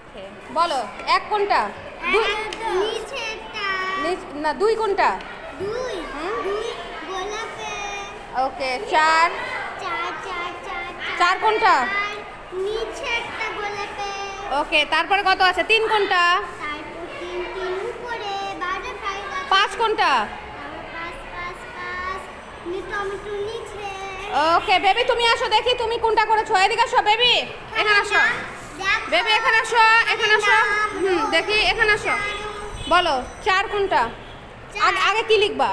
ওকে বলো এক কোনটা? না দুই কোনটা? ওকে চার। চার কোনটা? ওকে তারপরে কত আছে? তিন কোনটা? পাঁচ কোনটা? ওকে বেবি তুমি আসো দেখি তুমি কোনটা করেছো। এদিকে আসো বেবি, এখানে আসো বেবি, এখানে আসো, এখানে আসো। দেখি এখানে আসো। বলো চার কোনটা? আগে কি লিখবা?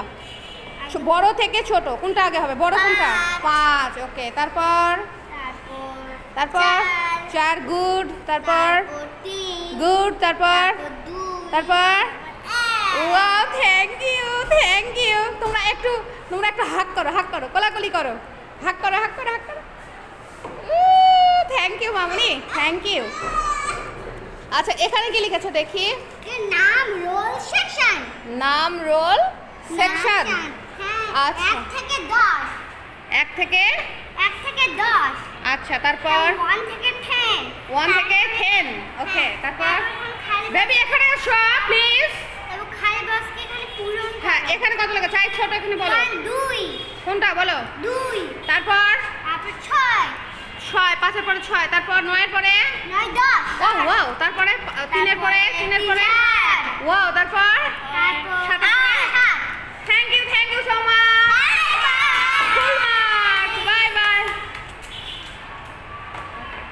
বড় থেকে ছোট কোনটা আগে হবে? বড় কোনটা? পাঁচ। ওকে তারপর? তারপর চার গুড। তারপর গুড। তারপর তারপর wow thank you thank you. তোমরা একটু হাক করো, হাক করো, কোলাকুলি করো, হাক করো, হাক করো, হাক করো। থ্যাংক ইউ মামনি, থ্যাংক ইউ। আচ্ছা এখানে কি লিখেছো দেখি? নাম রোল সেকশন। নাম রোল সেকশন। আচ্ছা 1 থেকে 10। 1 থেকে 10। আচ্ছা তারপর 1 থেকে 10। 1 থেকে 10। ওকে তারপর বেবি এখানে আসো প্লিজ। এবং খালি বক্সকে এখানে পূরণ করো। হ্যাঁ এখানে কত লেখা? চাই ছোট এখানে বলো। 2। কোনটা বলো? 2। তারপর 6। 6। 5 এর পরে 6। তারপর 9 এর পরে 9 10। ও ওয়াও। তারপরে 3 এর পরে 3 এর পরে ওয়াও। তারপর 7